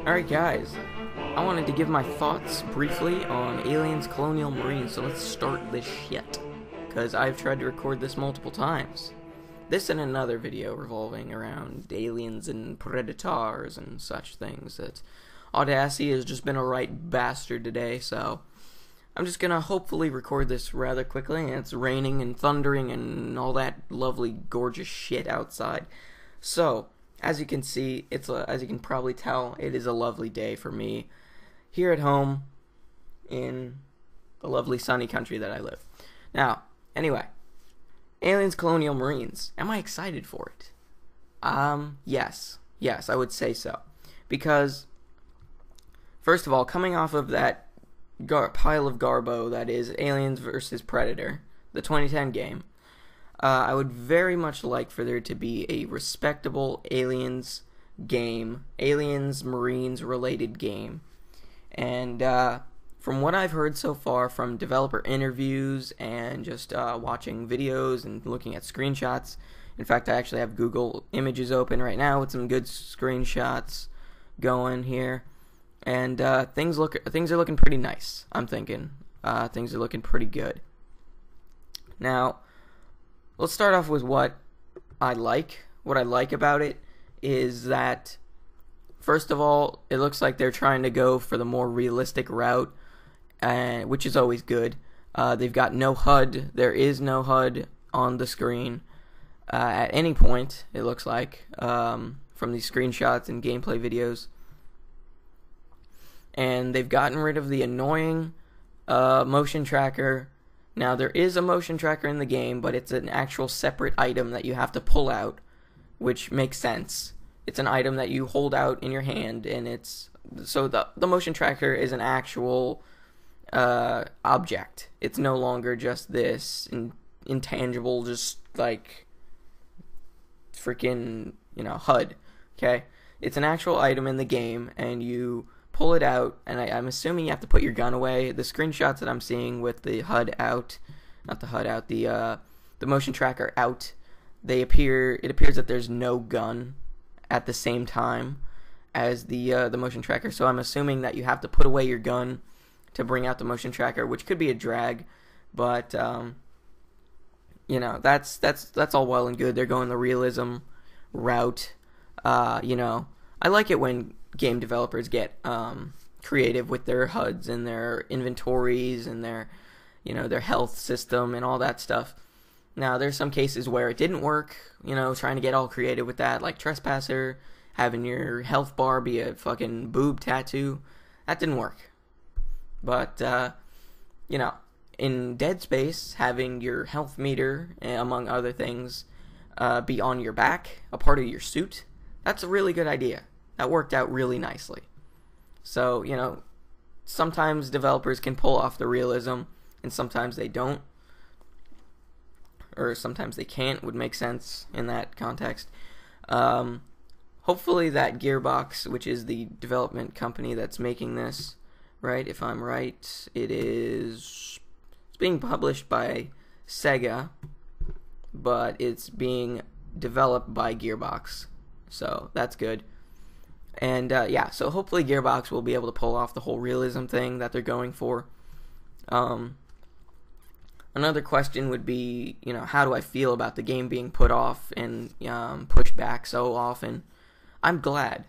Alright guys, I wanted to give my thoughts briefly on Aliens Colonial Marines, so let's start this shit. Because I've tried to record this multiple times. This and another video revolving around aliens and predators and such things. That Audacity has just been a right bastard today, so I'm just gonna hopefully record this rather quickly. And it's raining and thundering and all that lovely gorgeous shit outside. So as you can see, as you can probably tell, it is a lovely day for me here at home in the lovely sunny country that I live. Now, anyway, Aliens Colonial Marines. Am I excited for it? Yes, I would say so. Because, first of all, coming off of that pile of garbo that is Aliens vs. Predator, the 2010 game, I would very much like for there to be a respectable Aliens game, Aliens Marines related game. And from what I've heard so far from developer interviews and just watching videos and looking at screenshots, in fact I actually have Google Images open right now with some good screenshots going here, and things are looking pretty nice. I'm thinking things are looking pretty good. Now, let's start off with what I like. What I like about it is that, first of all, it looks like they're trying to go for the more realistic route, which is always good. They've got no HUD. There is no HUD on the screen at any point, it looks like, from these screenshots and gameplay videos. And they've gotten rid of the annoying motion tracker. Now, there is a motion tracker in the game, but it's an actual separate item that you have to pull out, which makes sense. It's an item that you hold out in your hand, and so the motion tracker is an actual object. It's no longer just this intangible, just like freaking, HUD. Okay? It's an actual item in the game, and you pull it out, and I'm assuming you have to put your gun away. The screenshots that I'm seeing with the HUD out, not the HUD out, the motion tracker out, it appears that there's no gun at the same time as the motion tracker. So I'm assuming that you have to put away your gun to bring out the motion tracker, which could be a drag, but that's all well and good. They're going the realism route. I like it when game developers get creative with their HUDs and their inventories and their health system and all that stuff. Now, there's some cases where it didn't work, trying to get all creative with that, like Trespasser, having your health bar be a fucking boob tattoo. That didn't work. But, in Dead Space, having your health meter, among other things, be on your back, a part of your suit, that's a really good idea. That worked out really nicely. So, sometimes developers can pull off the realism, and sometimes they don't. Or sometimes they can't, would make sense in that context. Hopefully that Gearbox, which is the development company that's making this, right, if I'm right, it's being published by Sega, but it's being developed by Gearbox. So, that's good. And, so hopefully Gearbox will be able to pull off the whole realism thing that they're going for. Another question would be, how do I feel about the game being put off and pushed back so often? I'm glad.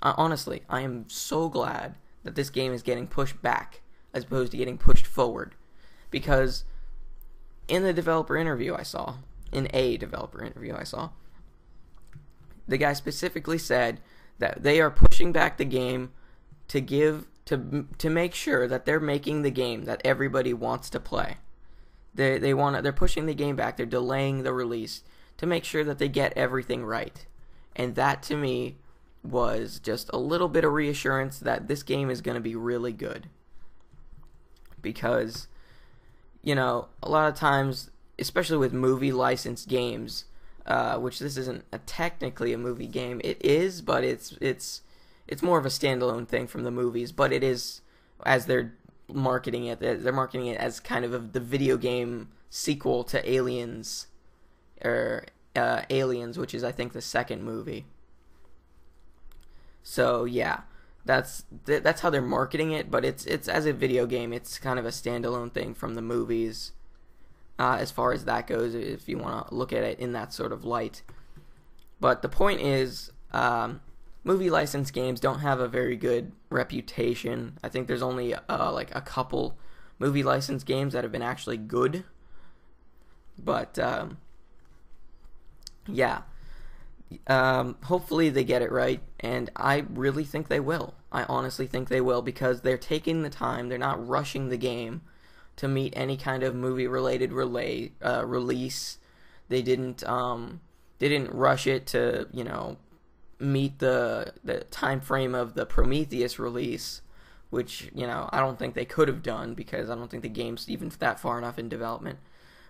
Honestly, I am so glad that this game is getting pushed back as opposed to getting pushed forward. Because in a developer interview I saw, the guy specifically said that they are pushing back the game to make sure that they're making the game that everybody wants to play. They're pushing the game back. They're delaying the release to make sure that they get everything right. And that to me was just a little bit of reassurance that this game is going to be really good. Because a lot of times, especially with movie licensed games, which this isn't technically a movie game. It is, but it's more of a standalone thing from the movies. But it is, as they're marketing it as kind of the video game sequel to Aliens, Aliens, which is I think the second movie. So yeah, that's how they're marketing it, but it's as a video game, it's kind of a standalone thing from the movies, as far as that goes, if you want to look at it in that sort of light. But the point is, movie license games don't have a very good reputation. I think there's only like a couple movie license games that have been actually good. But yeah, hopefully they get it right, and I really think they will. I honestly think they will, because they're taking the time. They're not rushing the game to meet any kind of movie-related release. They didn't rush it to, you know, meet the time frame of the Prometheus release, which, you know, I don't think they could have done, because I don't think the game's even that far enough in development.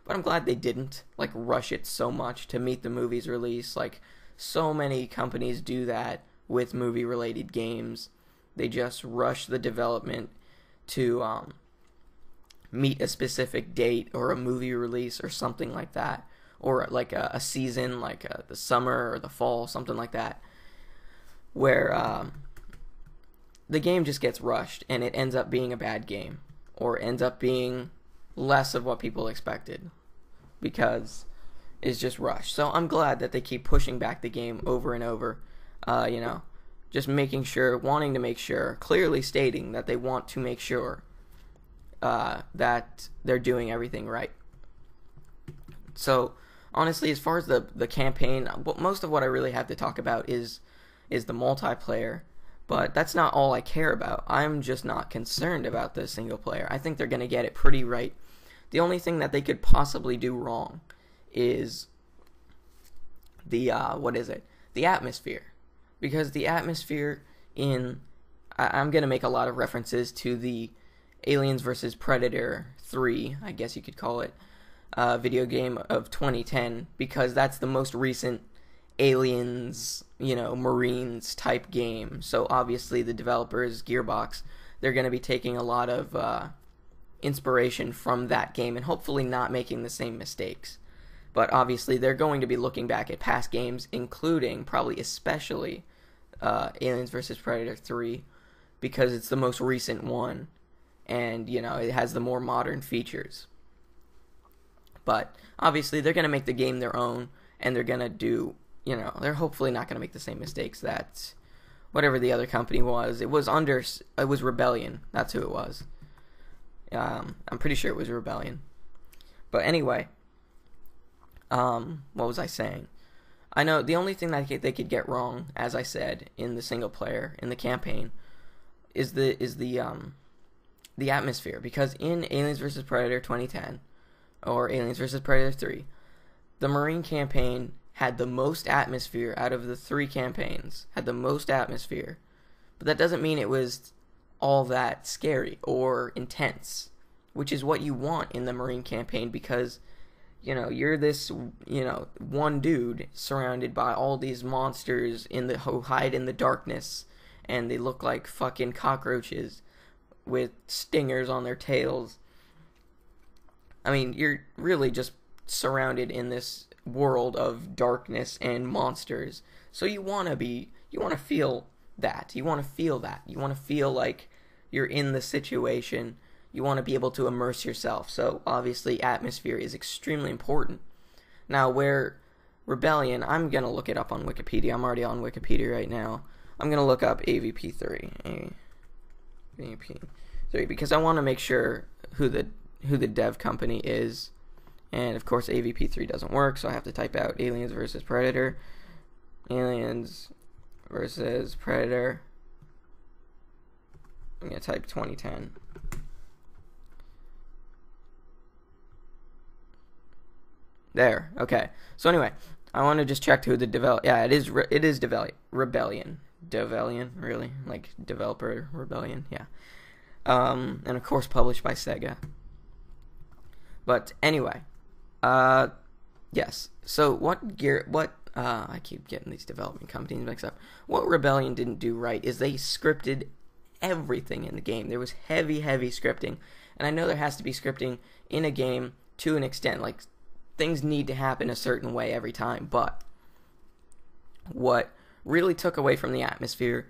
But I'm glad they didn't, like, rush it so much to meet the movie's release. Like, so many companies do that with movie-related games. They just rush the development to meet a specific date or a movie release or something like that. Or, like, a season, like the summer or the fall, something like that, where the game just gets rushed and it ends up being a bad game, or ends up being less of what people expected, because it's just rushed. So I'm glad that they keep pushing back the game over and over, you know, just wanting to make sure, clearly stating that they want to make sure that they're doing everything right. So honestly, as far as the campaign, most of what I really have to talk about is the multiplayer. But that's not all I care about. I'm just not concerned about the single player. I think they're going to get it pretty right. The only thing that they could possibly do wrong is the atmosphere. Because the atmosphere I'm going to make a lot of references to the Aliens vs. Predator 3, I guess you could call it, video game of 2010, because that's the most recent Aliens, you know, Marines type game. So obviously the developers, Gearbox, they're going to be taking a lot of inspiration from that game and hopefully not making the same mistakes. But obviously they're going to be looking back at past games, including, probably especially, Aliens vs. Predator 3, because it's the most recent one, and, you know, it has the more modern features. But obviously they're going to make the game their own, and they're going to do, you know, they're hopefully not going to make the same mistakes that whatever the other company was. It was Rebellion. That's who it was. I'm pretty sure it was Rebellion. But anyway, what was I saying? I know the only thing that they could get wrong, as I said, in the single player, in the campaign, is the atmosphere. Because in Aliens vs. Predator 2010, or Aliens vs. Predator 3, the Marine campaign had the most atmosphere out of the 3 campaigns, had the most atmosphere. But that doesn't mean it was all that scary or intense, which is what you want in the Marine campaign, because, you know, you're this, you know, one dude surrounded by all these monsters who hide in the darkness, and they look like fucking cockroaches with stingers on their tails. I mean, you're really just surrounded in this world of darkness and monsters. So you want to feel that. You want to feel like you're in the situation. You want to be able to immerse yourself. So obviously atmosphere is extremely important. Now, where Rebellion, I'm going to look it up on Wikipedia. I'm already on Wikipedia right now. I'm going to look up AVP3. AVP3, because I want to make sure who the dev company is. And of course AVP3 doesn't work, so I have to type out Aliens vs. Predator. Aliens vs. Predator. I'm going to type 2010. There. Okay. So anyway, I want to just check who the it is Rebellion. Develion, really? Like developer Rebellion, yeah. And of course published by Sega. But anyway, yes. So I keep getting these development companies mixed up. What Rebellion didn't do right is they scripted everything in the game. There was heavy scripting. And I know there has to be scripting in a game to an extent. Like, things need to happen a certain way every time. But what really took away from the atmosphere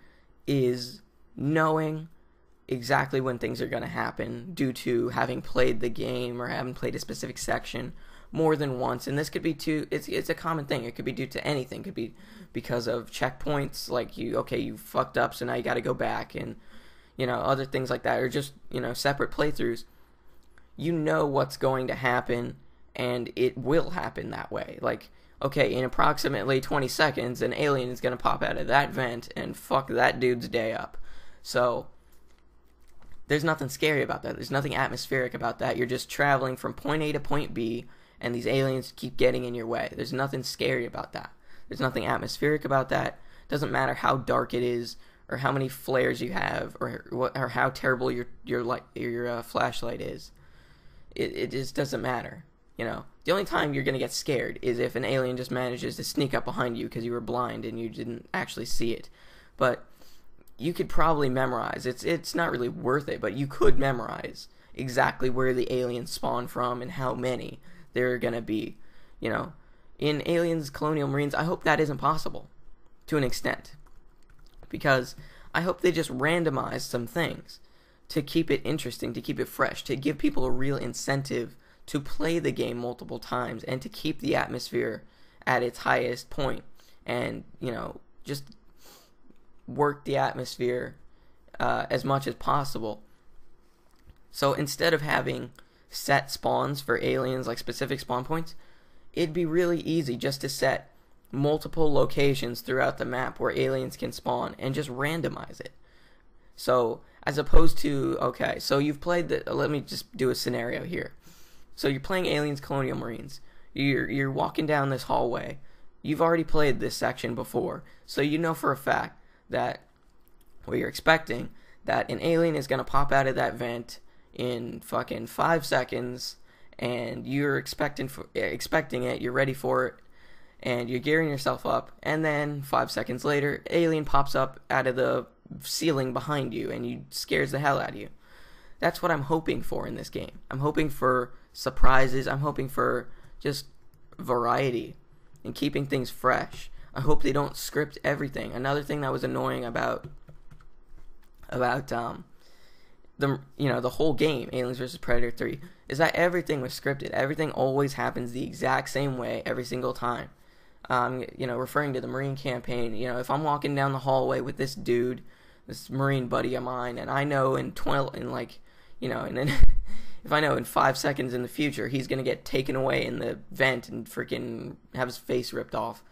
is knowing exactly when things are going to happen due to having played the game or having played a specific section more than once. And this could be it's a common thing. It could be due to anything. It could be because of checkpoints, like you fucked up, so now you got to go back, and other things like that, or just separate playthroughs. You know what's going to happen, and it will happen that way. Like, okay, in approximately 20 seconds, an alien is going to pop out of that vent and fuck that dude's day up. So there's nothing scary about that. There's nothing atmospheric about that. You're just traveling from point A to point B, and these aliens keep getting in your way. There's nothing scary about that. There's nothing atmospheric about that. Doesn't matter how dark it is, or how many flares you have, or how terrible your flashlight is. It just doesn't matter. The only time you're gonna get scared is if an alien just manages to sneak up behind you because you were blind and you didn't actually see it. But you could probably memorize. It's not really worth it, but you could memorize exactly where the aliens spawn from and how many there are gonna be. In Aliens Colonial Marines, I hope that isn't possible to an extent, because I hope they just randomize some things to keep it interesting, to keep it fresh, to give people a real incentive to play the game multiple times, and to keep the atmosphere at its highest point, and just work the atmosphere as much as possible. So instead of having set spawns for aliens, like specific spawn points, it'd be really easy just to set multiple locations throughout the map where aliens can spawn and just randomize it. So as opposed to, okay, so you've played let me just do a scenario here. So you're playing Aliens Colonial Marines. You're walking down this hallway. You've already played this section before, so you know for a fact that, well, you're expecting that an alien is going to pop out of that vent in fucking 5 seconds, and you're expecting it, you're ready for it, and you're gearing yourself up, and then 5 seconds later, alien pops up out of the ceiling behind you, and you scares the hell out of you. That's what I'm hoping for in this game. I'm hoping for surprises. I'm hoping for just variety and keeping things fresh. I hope they don't script everything. Another thing that was annoying about the whole game, Aliens vs. Predator 3, is that everything was scripted. Everything always happens the exact same way every single time. Referring to the Marine campaign, if I'm walking down the hallway with this dude, this Marine buddy of mine, and I know if I know in 5 seconds in the future he's gonna get taken away in the vent and freaking have his face ripped off,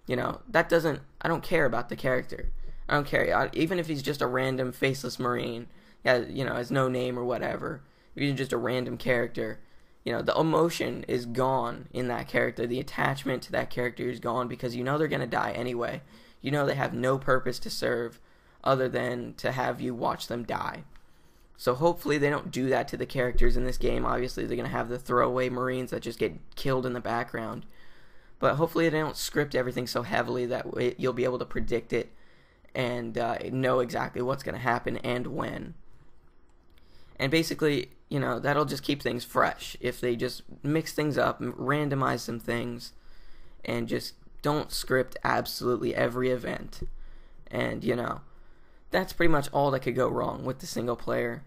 I don't care about the character. I don't care, even if he's just a random faceless Marine, has no name or whatever. If he's just a random character, the emotion is gone in that character. The attachment to that character is gone, because they're gonna die anyway. They have no purpose to serve other than to have you watch them die. So hopefully they don't do that to the characters in this game. Obviously they're going to have the throwaway Marines that just get killed in the background. But hopefully they don't script everything so heavily that you'll be able to predict it and know exactly what's going to happen and when. And basically, that'll just keep things fresh if they just mix things up, randomize some things, and just don't script absolutely every event. And, that's pretty much all that could go wrong with the single player,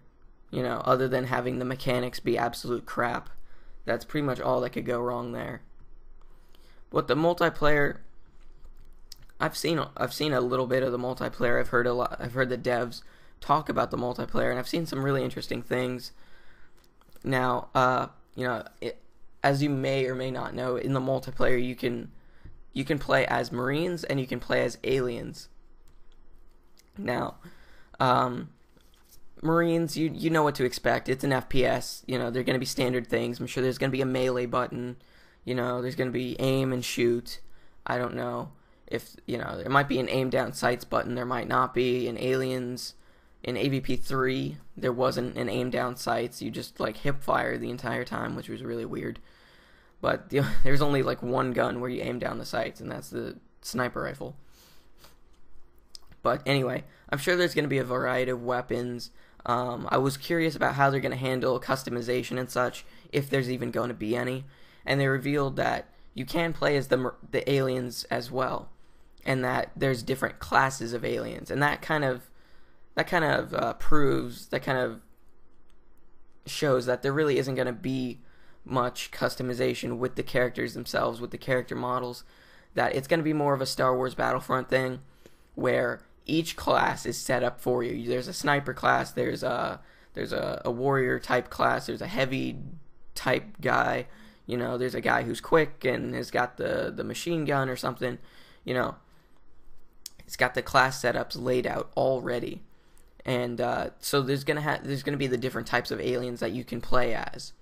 other than having the mechanics be absolute crap. That's pretty much all that could go wrong there. But the multiplayer, I've seen a little bit of the multiplayer. I've heard the devs talk about the multiplayer, and I've seen some really interesting things. Now, as you may or may not know, in the multiplayer you can play as Marines and you can play as aliens. Now, Marines, you know what to expect. It's an FPS. They're going to be standard things. I'm sure there's going to be a melee button. There's going to be aim and shoot. I don't know if, there might be an aim down sights button. There might not be. In Aliens, in AVP 3, there wasn't an aim down sights. You just, hip fire the entire time, which was really weird. But there's only, one gun where you aim down the sights, and that's the sniper rifle. But anyway, I'm sure there's going to be a variety of weapons. I was curious about how they're going to handle customization and such, if there's even going to be any. And they revealed that you can play as the aliens as well, and that there's different classes of aliens. And that kind of that kind of proves, that kind of shows that there really isn't going to be much customization with the characters themselves, with the character models, that it's going to be more of a Star Wars Battlefront thing, where each class is set up for you. There's a sniper class, there's a warrior type class, there's a heavy type guy, you know, there's a guy who's quick and has got the machine gun or something, you know. It's got the class setups laid out already. And so there's gonna be the different types of aliens that you can play as,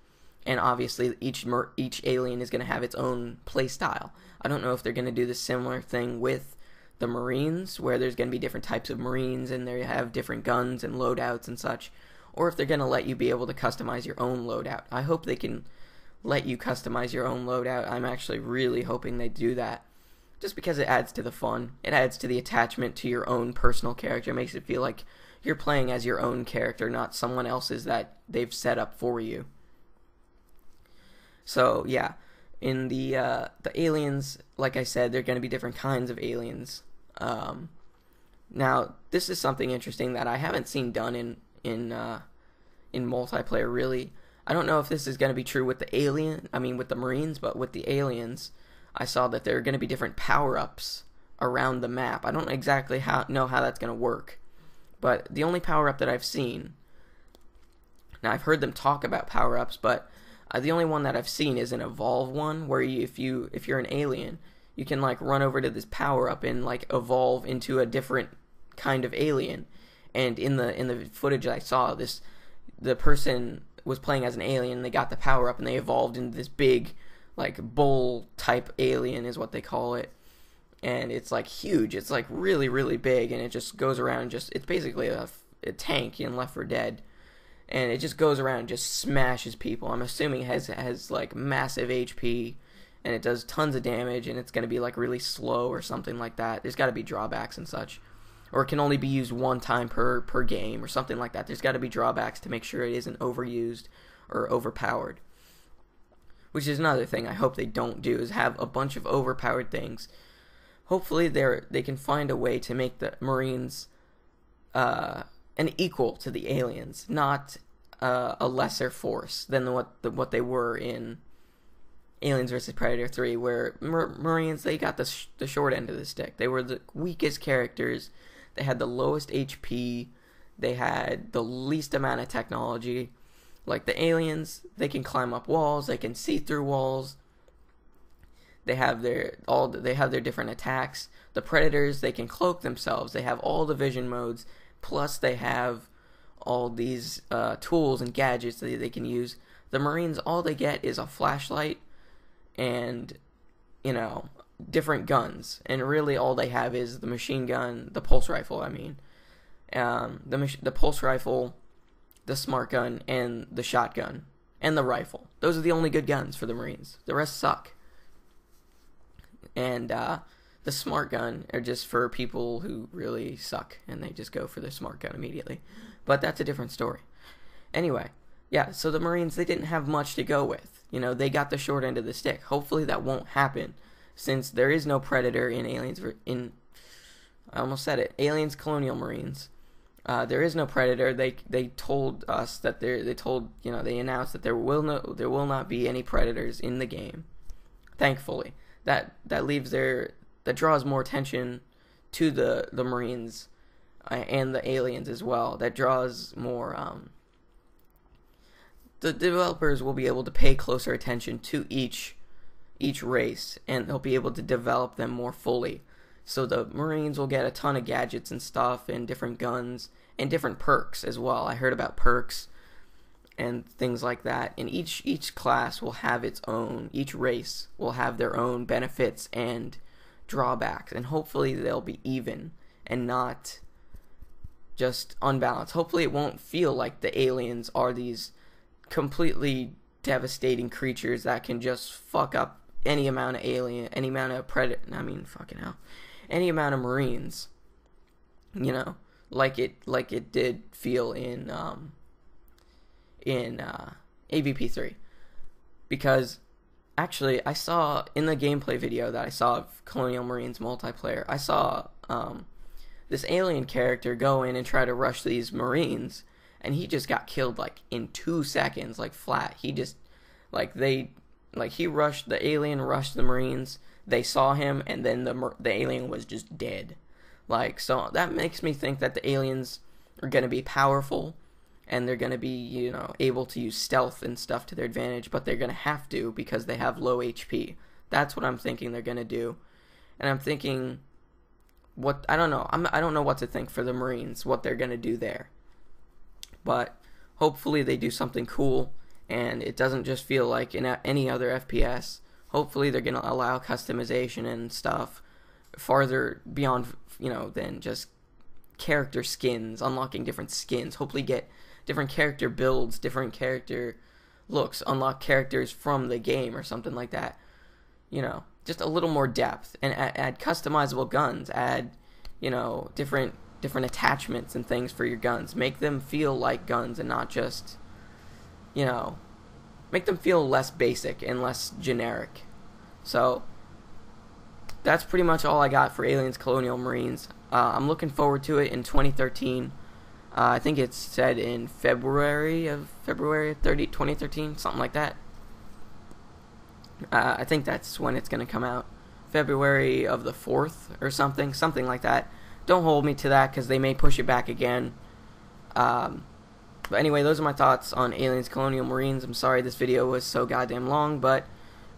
and obviously each alien is gonna have its own play style. I don't know if they're gonna do the similar thing with the Marines, where there's gonna be different types of Marines and they have different guns and loadouts and such, or if they're gonna let you be able to customize your own loadout. I hope they can let you customize your own loadout. I'm actually really hoping they do that, just because it adds to the fun. It adds to the attachment to your own personal character. It makes it feel like you're playing as your own character, not someone else's that they've set up for you. So yeah, in the aliens, like I said, there are going to be different kinds of aliens. Now, this is something interesting that I haven't seen done in multiplayer really. I don't know if this is going to be true with with the Marines, but with the aliens, I saw that there are going to be different power-ups around the map. I don't exactly know how that's going to work. But the only power-up that I've seen, now I've heard them talk about power-ups, but the only one that I've seen is an evolve one, where if you're an alien, you can like run over to this power-up and like evolve into a different kind of alien. And in the footage I saw, the person was playing as an alien, and they got the power-up and they evolved into this big like bull type alien is what they call it. And it's like huge, it's like really, really big, and it just goes around, it's basically a tank in Left 4 Dead, and it just goes around and just smashes people. I'm assuming it has like massive HP, and it does tons of damage, and it's going to be like really slow or something like that. There's got to be drawbacks and such, or it can only be used one time per game or something like that. There's got to be drawbacks to make sure it isn't overused or overpowered, which is another thing I hope they don't do, is have a bunch of overpowered things. Hopefully they can find a way to make the Marines an equal to the aliens, not a lesser force than what they were in Aliens vs. Predator 3, where Marines, they got the short end of the stick. They were the weakest characters. They had the lowest HP. They had the least amount of technology. Like the aliens, they can climb up walls. They can see through walls. They have their different attacks. The Predators, they can cloak themselves. They have all the vision modes. Plus, they have all these tools and gadgets that they can use. The Marines, all they get is a flashlight and, you know, different guns. And really, all they have is the machine gun, the pulse rifle. The pulse rifle, the smart gun, and the shotgun, and the rifle. Those are the only good guns for the Marines. The rest suck. And the smart gun are just for people who really suck, and they just go for the smart gun immediately. But that's a different story. Anyway, yeah, so the Marines, they didn't have much to go with. You know, they got the short end of the stick. Hopefully that won't happen, since there is no Predator in I almost said it, Aliens Colonial Marines. There is no Predator. They told us that they announced that there will not be any Predators in the game. Thankfully. That draws more attention to the Marines and the aliens as well. That draws more. The developers will be able to pay closer attention to each race, and they'll be able to develop them more fully. So the Marines will get a ton of gadgets and stuff, and different guns, and different perks as well. I heard about perks and things like that. And each class will have its own, each race will have their own benefits and drawbacks, and hopefully they'll be even and not just unbalanced. Hopefully it won't feel like the aliens are these completely devastating creatures that can just fuck up any amount of any amount of any amount of Marines, you know, like it did feel in AVP3. Because actually, I saw in the gameplay video that I saw of Colonial Marines multiplayer, I saw this alien character go in and try to rush these Marines, and he just got killed like in 2 seconds, like flat. He just the alien rushed the Marines. They saw him, and then the alien was just dead. So that makes me think that the aliens are going to be powerful, and they're going to be, able to use stealth and stuff to their advantage, but they're going to have to because they have low HP. That's what I'm thinking they're going to do. And I'm thinking, I don't know. I don't know what to think for the Marines, what they're going to do there. But hopefully they do something cool, and it doesn't just feel like in any other FPS. Hopefully they're going to allow customization and stuff farther beyond, than just character skins, unlocking different skins. Hopefully get different character builds, different character looks, unlock characters from the game or something like that. Just a little more depth, and add customizable guns, add, different attachments and things for your guns. Make them feel like guns and not just, make them feel less basic and less generic. So that's pretty much all I got for Aliens Colonial Marines. I'm looking forward to it in 2013. I think it's said in February 2013, something like that. I think that's when it's going to come out. February of the 4th or something like that. Don't hold me to that because they may push it back again. But anyway, those are my thoughts on Aliens Colonial Marines. I'm sorry this video was so goddamn long, but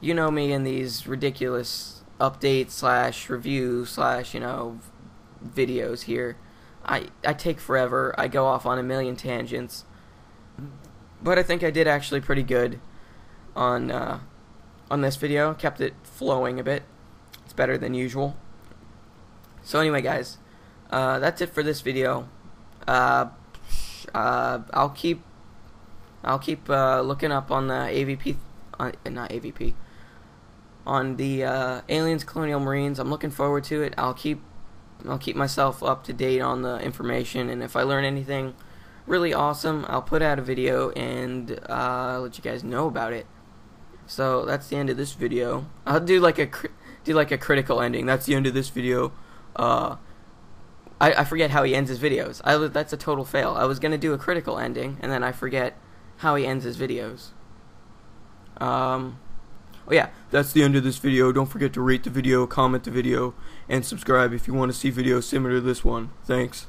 you know me in these ridiculous updates / review / videos here. I take forever. I go off on a million tangents. But I think I did actually pretty good on this video. Kept it flowing a bit. It's better than usual. So anyway, guys, that's it for this video. I'll keep looking up on the AVP, not AVP, on the Aliens Colonial Marines. I'm looking forward to it. I'll keep myself up to date on the information, and if I learn anything really awesome, I'll put out a video and let you guys know about it. So that's the end of this video. I'll do like a critical ending. That's the end of this video. I forget how he ends his videos. That's a total fail. I was gonna do a critical ending, and then I forget how he ends his videos. Oh yeah, that's the end of this video. Don't forget to rate the video, comment the video, and subscribe if you want to see videos similar to this one. Thanks.